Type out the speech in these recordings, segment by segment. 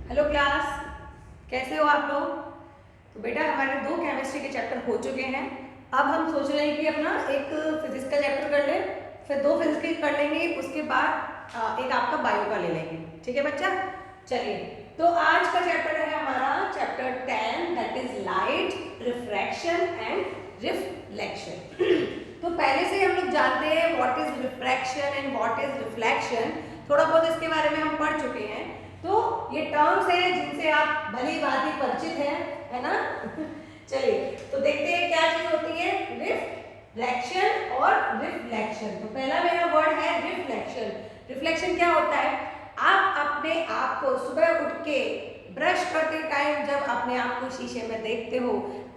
Hello class, कैसे हो आप लोग। तो बेटा हमारे 2 केमिस्ट्री के चैप्टर हो चुके हैं। अब हम सोच रहे हैं कि अपना एक फिजिक्स का चैप्टर कर लें, फिर 2 फिजिक्स के कर लेंगे, उसके बाद एक आपका बायो का ले लेंगे। ठीक है बच्चा, चलिए। तो आज का चैप्टर है हमारा chapter 10, that is light, refraction and reflection. तो पहले से हम लोग जानते हैं what is refraction and what is reflection. थोड़ा बहुत इसके बारे में हम पढ़ चुके हैं। तो ये टर्म्स हैं जिनसे आप भली भांति परिचित हैं, है ना। चलिए तो देखते हैं क्या चीज होती है रिफ्रैक्शन और रिफ्लेक्शन। तो पहला मेरा वर्ड है रिफ्लेक्शन। रिफ्लेक्शन क्या होता है, आप अपने आप को सुबह उठ के ब्रश करते टाइम जब अपने आप को शीशे में देखते हो,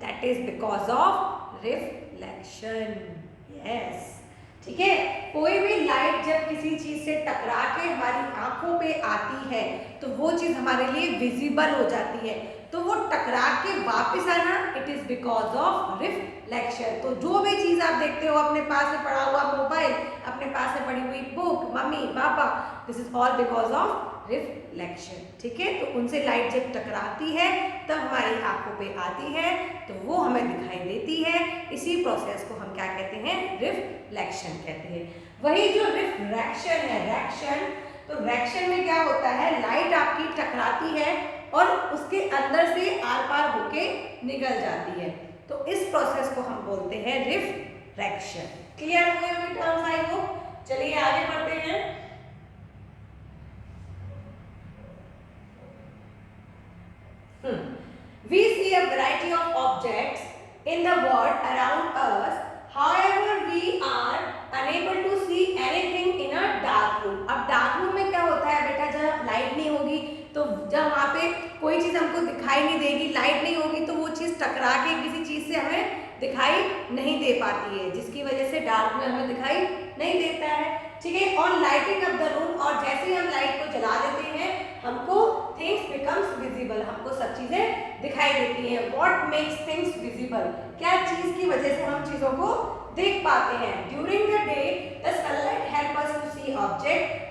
that is because of reflection. Yes, ठीक है। कोई भी लाइट जब किसी चीज से टकरा के हमारी आंखों पे आती है तो वो चीज हमारे लिए विजिबल हो जाती है। तो वो टकरा के वापस आना, it is because of reflection. तो जो भी चीज आप देखते हो, अपने पास में पड़ा हुआ मोबाइल, अपने पास में पड़ी हुई book, mummy papa, this is all because of reflection. ठीक है, तो उनसे लाइट जब टकराती है तब हमारी आंखों पे आती है तो वो हमें दिखाई देती है। इसी प्रोसेस को हम क्या कहते हैं, रिफ्लेक्शन कहते हैं। वही जो रिफ्रैक्शन है, रैक्शन, तो रैक्शन में क्या होता है, लाइट आपकी टकराती है और उसके अंदर से आर पार होके निकल जाती है। तो इस प्रोसेस को हम बोलते हैं रिफ्रैक्शन। क्लियर हुए हुए टर्म्स आई होप। चलिए आगे बढ़ते हैं। We see a variety of objects in the world around us. However, we are unable to see anything in a dark room. अब डार्क रूम में क्या होता है बेटा, जब लाइट नहीं होगी तो जब वहाँ पे कोई चीज़ हमको दिखाई नहीं देगी, लाइट नहीं होगी तो वो चीज़ टकरा के किसी चीज़ से हमें दिखाई नहीं दे पाती है, जिसकी वजह से डार्क में हमें दिखाई नहीं देता है। ठीक है, on lighting of the room, और जैसे ही हम लाइट को जला देते हैं हमको थिंग्स बिकम्स विजिबल, हमको सब चीजें दिखाई देती हैं। व्हाट मेक्स थिंग्स विजिबल, क्या चीज की वजह से हम चीजों को देख पाते हैं। During the day the sunlight help us to see object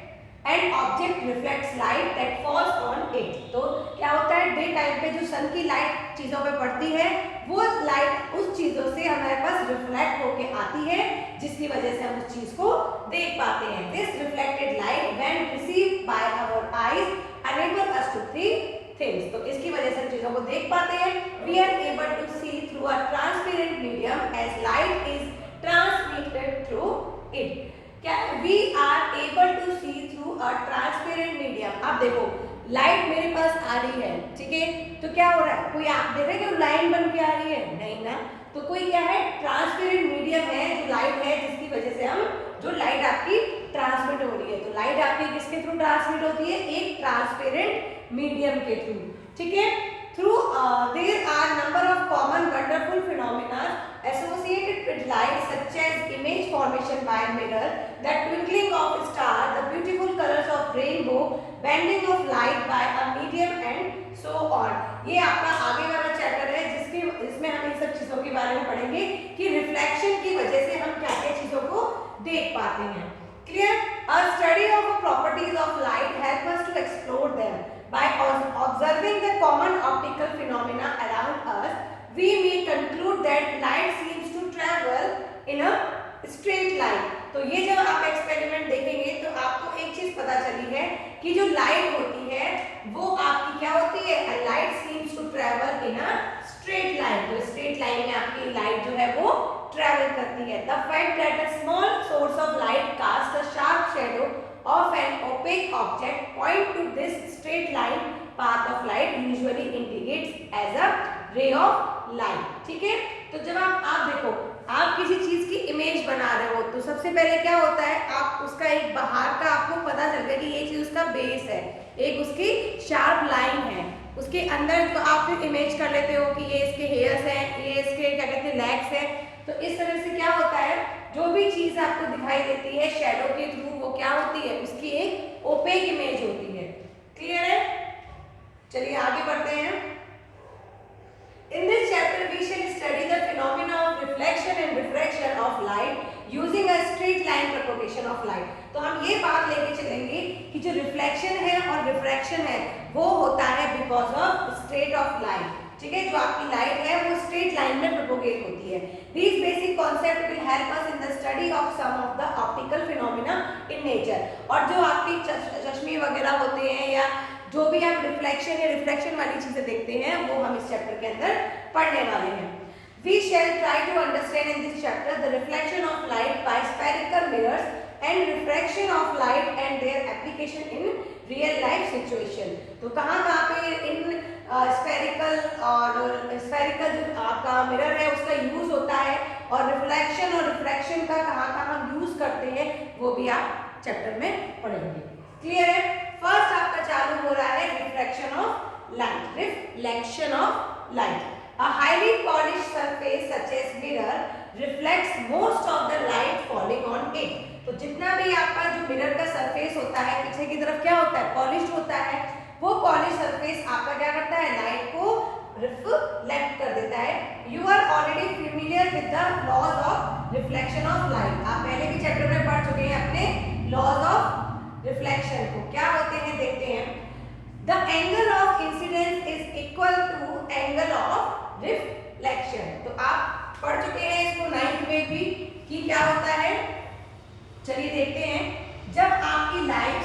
and object reflects light that falls on it. तो क्या होता है, डे टाइम पे जो सन की लाइट चीजों पे पड़ती है वो लाइट उस चीजों से हमारे पास रिफ्लेक्ट होके आती है, जिसकी वजह से हम उस चीज को देख पाते हैं। This reflected light when received by our eyes enable us to see things। तो इसकी वजह से हम चीजों को देख पाते हैं। We are able to see through a transparent medium as light is transmitted through it। क्या we are able to see through a transparent medium। अब देखो लाइट मेरे पास आ रही है, ठीक है, तो क्या हो रहा है, कोई आप देख रहे हैं कि लाइन बन के आ रही है, नहीं ना। तो कोई क्या है, ट्रांसपेरेंट मीडियम है, जो लाइट है जिसकी वजह से हम, जो लाइट आपकी ट्रांसमिट हो रही है। तो लाइट आपकी किसके थ्रू ट्रांसमिट होती है, एक ट्रांसपेरेंट मीडियम के थ्रू। ठीक है, through there are number of common wonderful phenomena associated with light such as image formation by mirror, the twinkling of star, the beautiful colors of rainbow, bending of light by a medium and so on। ये आपका आगे वाला chapter है जिसमें हम इन सब चीजों के बारे में पढ़ेंगे कि रिफ्लेक्शन की वजह से हम क्या क्या चीजों को देख पाते हैं। Clear? A study of the properties of light help us to explore them by observing the common optical phenomena around us। We may conclude that light seems to travel in a straight line। तो ये जब आप experiment देखेंगे तो आपको एक चीज पता चली है कि जो लाइट होती है वो आपकी क्या होती है, light seems to travel in a straight line. तो स्ट्रेट लाइन में आपकी लाइट जो है वो ट्रेवल करती है। The fact that a small source of light cast a sharp shadow of an opaque object point to this straight line path of light usually indicates as a ray of light. ठीक है, तो जब आप देखो, आप किसी चीज की इमेज बना रहे हो तो सबसे पहले क्या होता है, आप उसका एक बाहर का आपको पता चल गया कि ये चीज उसका बेस है, एक उसकी शार्प लाइन है, उसके अंदर तो आप फिर इमेज कर लेते हो कि ये इसके हेयर्स हैं, ये इसके क्या कहते हैं लेग्स हैं। तो इस तरह से क्या होता है, जो भी चीज आपको दिखाई देती है शैडो के थ्रू वो क्या होती है, उसकी एक ओपेक इमेज होती है। क्लियर है, चलिए आगे बढ़ते हैं। In this chapter we shall study the phenomena of reflection and refraction of light using a straight line propagation of light। तो हम ये बात लेके चलेंगे कि जो रिफ्लेक्शन है और रिफ्रैक्शन है वो होता है because of straight of light, ठीक है, जो आपकी लाइट है वो स्ट्रेट लाइन में प्रोपोगेट होती है। These basic concept will help us in the study of some of the optical phenomena in nature. और जो आपकी चश्मे वगैरह होते हैं या जो भी आप रिफ्लेक्शन या रिफ्रैक्शन वाली चीजें देखते हैं वो हम इस चैप्टर के अंदर पढ़ने वाले हैं। We shall try to understand in this chapter the reflection of light by spherical mirrors and refraction of light and their application in real life situation। तो कहाँ पे इन स्फेरिकल जो आपका मिरर है उसका यूज होता है और रिफ्लेक्शन और रिफ्रैक्शन का कहाँ हम यूज करते हैं वो भी आप चैप्टर में पढ़ेंगे। क्लियर है? फर्स्ट आपका चालू हो रहा है refraction of light. Reflection of light, a highly polished surface such as mirror reflects most of the light falling on it। तो जितना भी आपका जो मिरर का सरफेस होता है पीछे की तरफ क्या होता है, पॉलिश्ड होता है, वो पॉलिश सरफेस आपका क्या करता है, लाइट को रिफ्लेक्ट कर देता है। You are already familiar with the laws of reflection of light. आप पहले भी चैप्टर में पढ़ चुके हैं अपने लॉज ऑफ रिफ्लेक्शन को। क्या होते हैं देखते हैं। The angle of incidence is equal to angle of reflection. तो आप पढ़ चुके हैं इसको 9th में भी कि क्या होता है। चलिए देखते हैं। जब आपकी लाइट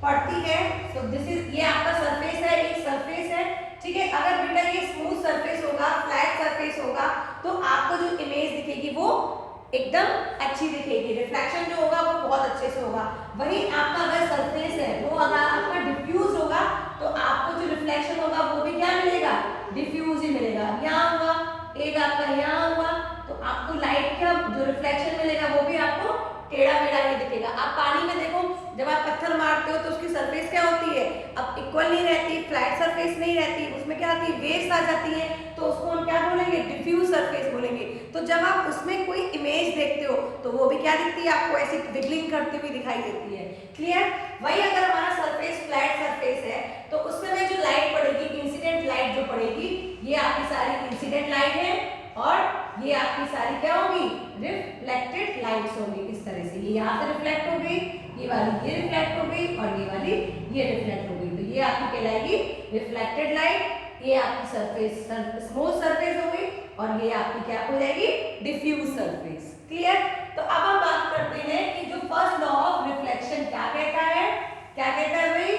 पड़ती है तो दिस इज, ये आपका सरफेस है, एक सरफेस है, ठीक है। अगर बेटा ये स्मूथ सरफेस होगा, फ्लैट सरफेस होगा तो आपको जो इमेज दिखेगी वो एकदम अच्छी दिखेगी, रिफ्लेक्शन जो होगा वो बहुत अच्छे से होगा। वही आपका अगर सरफेस है वो अगर आपका डिफ्यूज होगा तो आपको जो रिफ्लेक्शन होगा वो भी क्या मिलेगा, डिफ्यूज ही मिलेगा। यहाँ हुआ एक आपका, यहाँ हुआ, तो आपको लाइट का जो रिफ्लेक्शन मिलेगा वो भी आपको टेढ़ा मेढ़ा ही दिखेगा। आप पानी में देखो, जब आप पत्थर मारते हो तो उसकी सरफेस क्या होती है, अब इक्वल नहीं रहती, फ्लैट सरफेस नहीं रहती, उसमें क्या आती है, वेव्स आ जाती है, तो उसको हम क्या बोलेंगे, डिफ्यूज सरफेस बोलेंगे। तो जब आप उसमें कोई इमेज देखते हो तो वो भी क्या दिखती है, आपको ऐसी विगलिंग करती हुई दिखाई देती है। क्लियर? वही अगर हमारा सरफेस फ्लैट सरफेस है तो उस समय जो लाइट पड़ेगी, इंसिडेंट लाइट जो पड़ेगी, ये आपकी सारी इंसिडेंट लाइट है और ये आपकी सारी क्या होगी, रिफ्लेक्टेड लाइट्स होंगी। इस तरह से ये यहाँ से रिफ्लेक्ट हो गई, ये वाली ये रिफ्लेक्ट हो गई और ये वाली ये रिफ्लेक्ट हो गई। तो ये आपकी कहलाएगी रिफ्लेक्टेड लाइट। ये आपकी सरफेस स्मूथ सरफेस हो गई और ये आपकी क्या हो जाएगी, डिफ्यूज सरफेस। क्लियर? तो अब हम बात करते हैं कि जो फर्स्ट लॉ ऑफ रिफ्लेक्शन क्या कहता है, क्या कहता है भाई,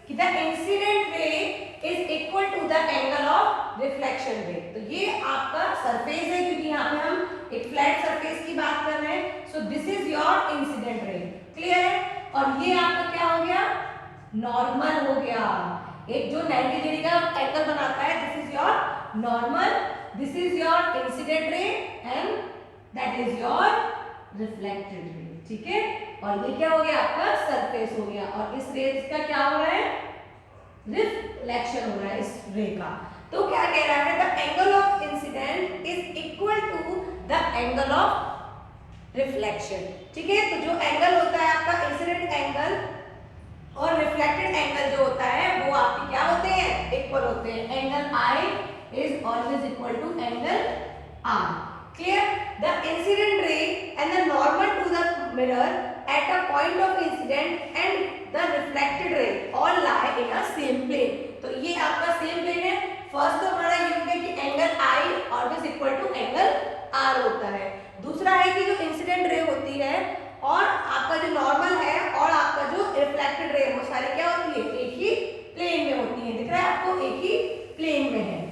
कि the incident ray is equal to the angle of reflection ray. तो ये आपका सरफेस है, क्योंकि यहाँ पे हम एक फ्लैट सरफेस की बात कर रहे हैं। So this is your incident ray. Clear है? और ये आपका क्या हो गया, नॉर्मल हो गया। एक जो 90 डिग्री का एंगल बनाता है, this is your normal, this is your incident ray and that is your reflected ray. ठीक है? और ये क्या हो गया, आपका सरफेस हो गया। और इस रेस का क्या हो रहा है, रिफ्लेक्शन हो रहा है इस रे का। तो क्या कह रहा है, the angle of incident is equal to the angle of reflection. ठीक है? तो जो एंगल होता है आपका इंसिडेंट एंगल और रिफ्लेक्टेड एंगल जो होता है वो आपके क्या होते हैं, इक्वल होते हैं। Angle I is always equal to angle R। Clear? The incident ray and the normal to the mirror at a point of incident and the reflected ray all lie in a same plane। तो ये आपका same plane है। First तो हमारा ये हो गया कि angle I always equal to angle R होता है। दूसरा है कि जो इंसिडेंट रे होती है और आपका जो नॉर्मल है और आपका जो रिफ्लेक्टेड रे, वो सारी क्या होती है, एक ही प्लेन में होती है। दिख रहा है आपको, एक ही प्लेन में है।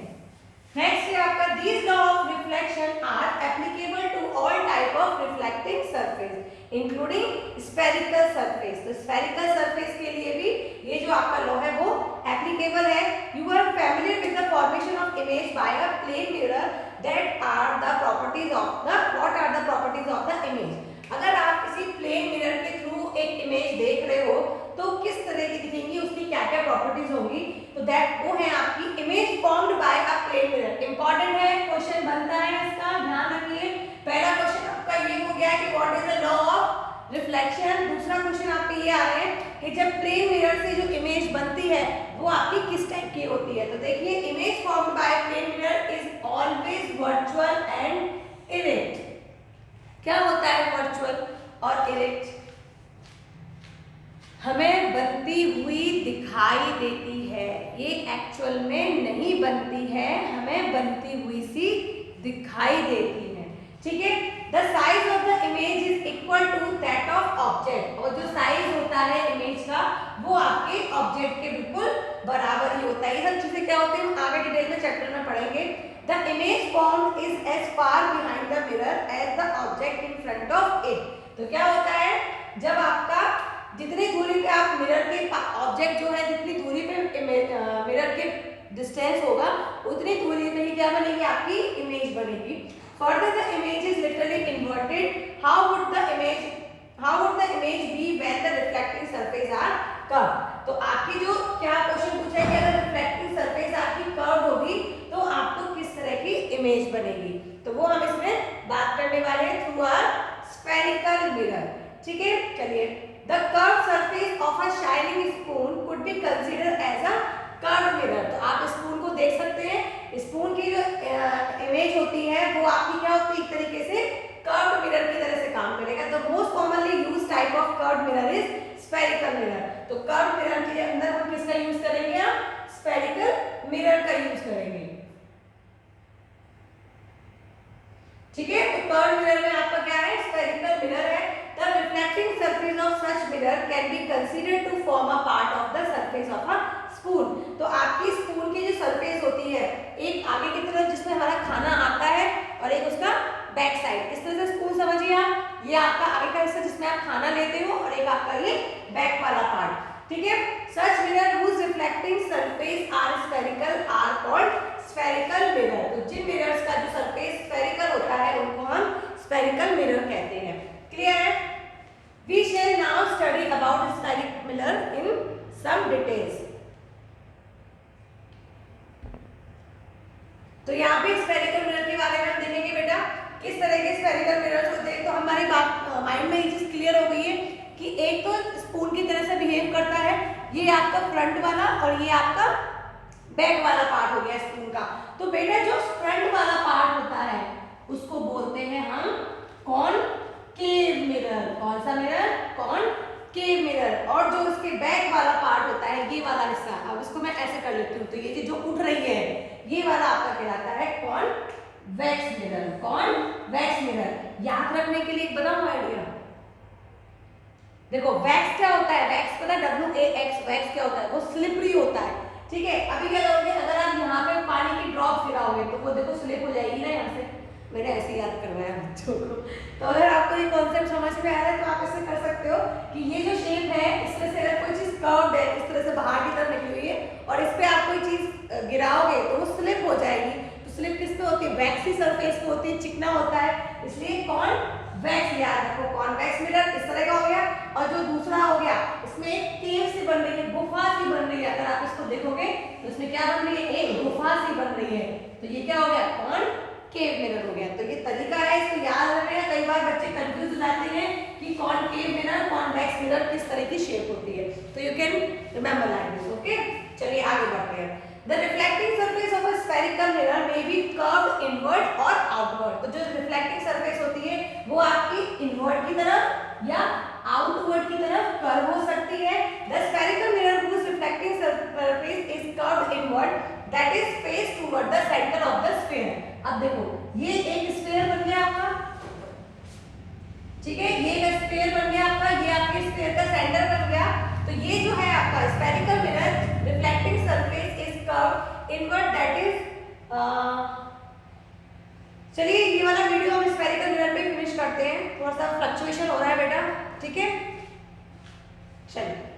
नेक्स्ट है आपका these law of reflection are applicable to all type of reflecting surface including spherical surface। तो spherical surface के लिए भी ये जो आपका लॉ है वो applicable है। You are familiar with the formation of image by a plane mirror that are the properties of the what are the properties of the image। अगर आप किसी प्लेन मिरर के थ्रू एक इमेज देख रहे हो तो किस तरह की दिखेंगी, उसकी क्या क्या प्रॉपर्टीज होंगी, तो दैट वो है आपकी image formed by a plane mirror. Important है, क्वेश्चन बनता है इसका, ध्यान रखिए। पहला क्वेश्चन आपका ये हो गया कि what is the law of reflection. दूसरा क्वेश्चन आपके ये आ रहे हैं कि जब प्लेन मिरर से जो इमेज बनती है वो आपकी किस टाइप की होती है। तो देखिए, image formed by plane mirror is always virtual and erect. क्या होता है वर्चुअल और इरेक्ट? हमें बनती हुई दिखाई देती है। ये एक्चुअल में नहीं बनती है, हमें बनती हुई सी दिखाई देती है। ठीक है, the size of the image is equal to that of object. और जो साइज होता है इमेज का वो आपके ऑब्जेक्ट के बिल्कुल बराबर ही होता है। ये सब चीजें क्या होती है हम आगे डिटेल में चैप्टर में पढ़ेंगे। The image form is as far behind the mirror as the object in front of it. तो क्या होता है, जब आपका जितनी दूरी पे आप मिरर के ऑब्जेक्ट जो है जितनी दूरी पे मिरर के डिस्टेंस होगा उतनी दूरी पे ही क्या बनेगी, आपकी इमेज बनेगी। Further, the image is literally inverted. How would the image be when the reflecting surface are curved? तो आपकी जो क्या क्वेश्चन पूछा है कि अगर रिफ्लेक्टिंग सरफेस आपकी कर्व होगी तो आपको किस तरह की इमेज बनेगी, तो वो हम इसमें बात करने वाले हैं थ्रू आवर स्फेरिकल मिरर। ठीक है, चलिए। The curve surface of a shining spoon could be consider as a curve mirror. तो आप स्पून को देख सकते हैं, स्पून की जो इमेज होती है वो आपकी क्या होती है, एक तरीके से कर्व मिरर की तरह से काम करेगा। The most commonly used type of curve mirror is spherical mirror. तो कर्व मिरर के अंदर हम किसका यूज करेंगे, आप स्फेरिकल मिरर का यूज करेंगे। ठीक है, तो कर्व मिरर में आपका क्या है, स्फेरिकल मिरर है। The reflecting surface of such mirror can be considered to form a part of the surface of a spoon. तो आपकी स्पून की जो सरफेस होती है, एक आगे की तरफ जिसमें हमारा खाना आता है और एक उसका बैक साइड, इस तरह से स्पून समझिए आप। ये आपका आगे का हिस्सा जिसमें आप खाना लेते हो और एक आपका ये बैक वाला पार्ट। ठीक है, such mirror whose reflecting surface are spherical are called spherical mirror. तो जिन मिरर्स का जो सरफेस स्फेरिकल होता है उनको हम स्फेरिकल मिरर कहते हैं। क्लियर है? We shall now study about spherical mirror in some details. तो यहाँ पे स्फेरिकल मिरर के बारे में हम देखेंगे बेटा किस तरह के स्फेरिकल मिरर्स होते हैं। तो हमारी बात माइंड में ये चीज क्लियर हो गई है कि एक तो स्पून की तरह से बिहेव करता है, ये आपका फ्रंट वाला और ये आपका बैक वाला पार्ट हो गया स्पून का। तो बेटा जो फ्रंट वाला पार्ट होता है उसको बोलते हैं हम कॉनकेव मिरर। कौन सा मिरर? Concave mirror. और जो उसके बैक वाला पार्ट होता है, ये वाला हिस्सा, अब इसको मैं ऐसे कर लेती हूँ, तो ये जो उठ रही है ये वाला आपका कहलाता है कॉन्वेक्स मिरर। कॉन्वेक्स मिरर याद रखने के लिए एक बनाओ आइडिया। देखो वैक्स क्या होता है, वैक्स पता है WAX, वैक्स क्या होता है, वो स्लिपरी होता है। ठीक है, अभी क्या करोगे, अगर आप यहाँ पे पानी की ड्रॉप गिराओगे तो वो देखो स्लिप हो जाएगी ना यहाँ से। मैंने ऐसे याद करवाया बच्चों को। तो अगर आपको ये कॉन्सेप्ट समझ में आ रहा है तो आप ऐसे कर सकते हो कि ये जो शेप है इस तरह से अगर कोई चीज कर्व्ड है, इस तरह से बाहर की तरफ निकली हुई है और इस पे आप कोई चीज गिराओगे तो वो स्लिप हो जाएगी। तो स्लिप किस पे होती है, वैक्सी सरफेस पे होती है, चिकना होता है, इसलिए कॉन्वेक्स याद रखो। कॉन्वेक्स मिरर इस तरह का हो गया। और जो दूसरा हो गया इसमें एक केव सी बन रही है, गुफा सी बन रही है। अगर आप इसको देखोगे तो इसमें क्या बन रही है, एक गुफा सी बन रही है। तो ये क्या हो गया, कॉनकेव मिरर हो गया। तो ये तरीका है, इसको याद रखने का। कई बार बच्चे कंफ्यूज हो जाते हैं कि कॉनकेव मिरर कॉन्वेक्स मिरर किस तरह की शेप होती है। तो you can remember like this. Okay, चलिए आगे बढ़ते हैं। The reflecting surface of a spherical mirror may be curved inward or outward. तो जो reflecting surface होती है वो आपकी inward की तरफ या outward की तरफ कर्व हो सकती है। The spherical mirror whose reflecting surface is curved inward, that is face toward the center of the sphere. अब देखो ये एक sphere बन गया आपका, ठीक है, ये एक sphere बन गया आपका, ये आपके sphere का center बन गया। तो ये जो है आपका spherical mirror reflecting surface curve inward, that is चलिए ये वाला वीडियो हम स्फेरिकल मिरर पे फिनिश करते हैं। थोड़ा सा फ्लक्चुएशन हो रहा है बेटा, ठीक है, चलिए।